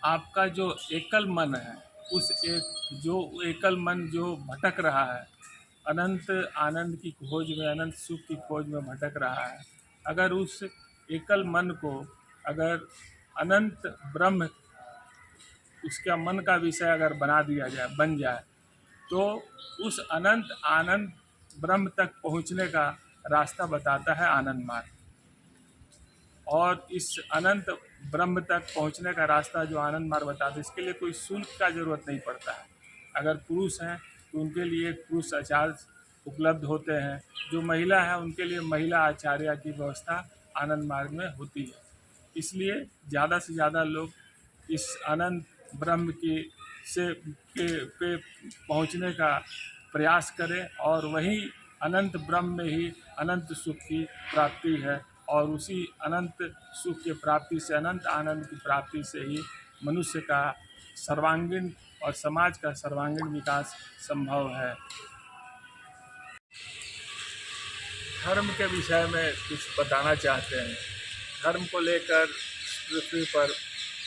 आपका जो एकल मन है, उस एक जो एकल मन जो भटक रहा है, अनंत आनंद की खोज में, अनंत सुख की खोज में भटक रहा है, अगर उस एकल मन को अगर अनंत ब्रह्म उसका मन का विषय अगर बना दिया जाए, बन जाए, तो उस अनंत आनंद ब्रह्म तक पहुँचने का रास्ता बताता है आनंद मार्ग। और इस अनंत ब्रह्म तक पहुंचने का रास्ता जो आनंद मार्ग बताते हैं, इसके लिए कोई शुल्क का ज़रूरत नहीं पड़ता है। अगर पुरुष हैं तो उनके लिए पुरुष आचार्य उपलब्ध होते हैं, जो महिला है उनके लिए महिला आचार्य की व्यवस्था आनंद मार्ग में होती है। इसलिए ज़्यादा से ज़्यादा लोग इस अनंत ब्रह्म की से के पे पहुँचने का प्रयास करें, और वही अनंत ब्रह्म में ही अनंत सुख की प्राप्ति है, और उसी अनंत सुख की प्राप्ति से, अनंत आनंद की प्राप्ति से ही मनुष्य का सर्वांगीण और समाज का सर्वांगीण विकास संभव है। धर्म के विषय में कुछ बताना चाहते हैं। धर्म को लेकर पृथ्वी पर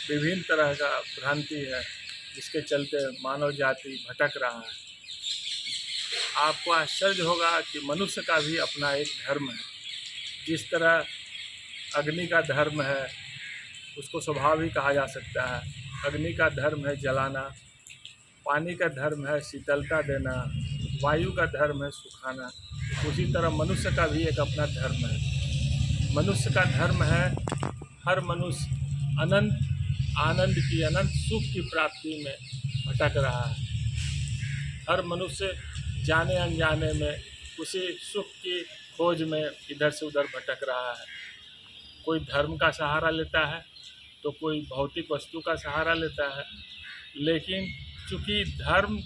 विभिन्न तरह का भ्रांति है, जिसके चलते मानव जाति भटक रहा है। आपको आश्चर्य होगा कि मनुष्य का भी अपना एक धर्म है। जिस तरह अग्नि का धर्म है, उसको स्वभाव ही कहा जा सकता है। अग्नि का धर्म है जलाना, पानी का धर्म है शीतलता देना, वायु का धर्म है सुखाना। उसी तरह मनुष्य का भी एक अपना धर्म है। मनुष्य का धर्म है, हर मनुष्य अनंत आनंद की, अनंत सुख की प्राप्ति में भटक रहा है। हर मनुष्य जाने अनजाने में उसी सुख की खोज में इधर से उधर भटक रहा है। कोई धर्म का सहारा लेता है तो कोई भौतिक वस्तु का सहारा लेता है, लेकिन चूँकि धर्म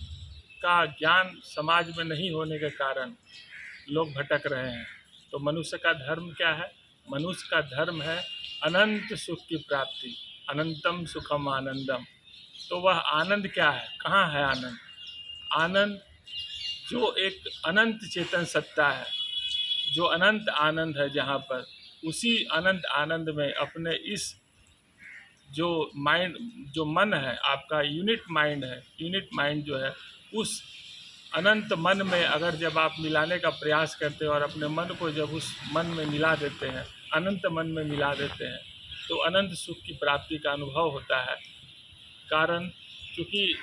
का ज्ञान समाज में नहीं होने के कारण लोग भटक रहे हैं। तो मनुष्य का धर्म क्या है? मनुष्य का धर्म है अनंत सुख की प्राप्ति, अनंतम सुखम आनंदम। तो वह आनंद क्या है? कहाँ है आनंद? आनंद जो एक अनंत चेतन सत्ता है, जो अनंत आनंद है, जहाँ पर उसी अनंत आनंद में अपने इस जो माइंड, जो मन है आपका, यूनिट माइंड है, यूनिट माइंड जो है, उस अनंत मन में अगर जब आप मिलाने का प्रयास करते हैं और अपने मन को जब उस मन में मिला देते हैं, अनंत मन में मिला देते हैं, तो अनंत सुख की प्राप्ति का अनुभव होता है। कारण क्योंकि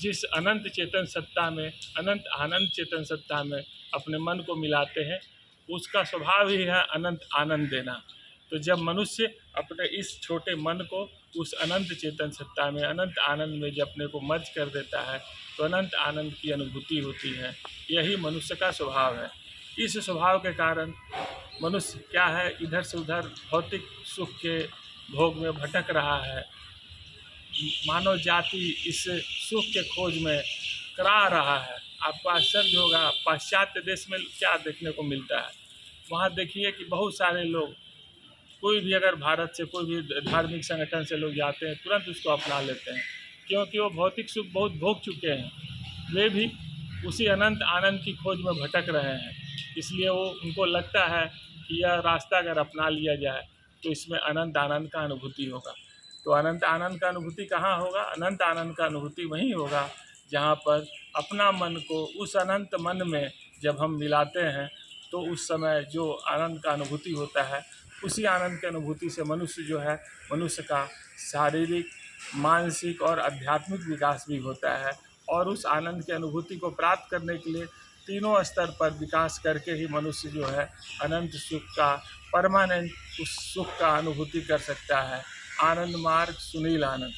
जिस अनंत चेतन सत्ता में, अनंत आनंद चेतन सत्ता में अपने मन को मिलाते हैं, उसका स्वभाव ही है अनंत आनंद देना। तो जब मनुष्य अपने इस छोटे मन को उस अनंत चेतन सत्ता में, अनंत आनंद में जब अपने को मर्ज कर देता है, तो अनंत आनंद की अनुभूति होती है। यही मनुष्य का स्वभाव है। इस स्वभाव के कारण मनुष्य क्या है, इधर से उधर भौतिक सुख के भोग में भटक रहा है। मानव जाति इस सुख के खोज में करा रहा है। आपको आश्चर्य होगा, पाश्चात्य देश में क्या देखने को मिलता है। वहाँ देखिए कि बहुत सारे लोग, कोई भी अगर भारत से कोई भी धार्मिक संगठन से लोग जाते हैं, तुरंत उसको अपना लेते हैं, क्योंकि वो भौतिक सुख बहुत भोग चुके हैं। वे भी उसी अनंत आनंद की खोज में भटक रहे हैं, इसलिए वो उनको लगता है कि यह रास्ता अगर अपना लिया जाए तो इसमें अनंत आनंद का अनुभूति होगा। तो अनंत आनंद का अनुभूति कहाँ होगा? अनंत आनंद का अनुभूति वहीं होगा जहाँ पर अपना मन को उस अनंत मन में जब हम मिलाते हैं, तो उस समय जो आनंद का अनुभूति होता है, उसी आनंद की अनुभूति से मनुष्य जो है, मनुष्य का शारीरिक, मानसिक और आध्यात्मिक विकास भी होता है। और उस आनंद की अनुभूति को प्राप्त करने के लिए तीनों स्तर पर विकास करके ही मनुष्य जो है अनंत सुख का, परमानेंट उस सुख का अनुभूति कर सकता है। आनंद मार्ग, सुनील आनंद।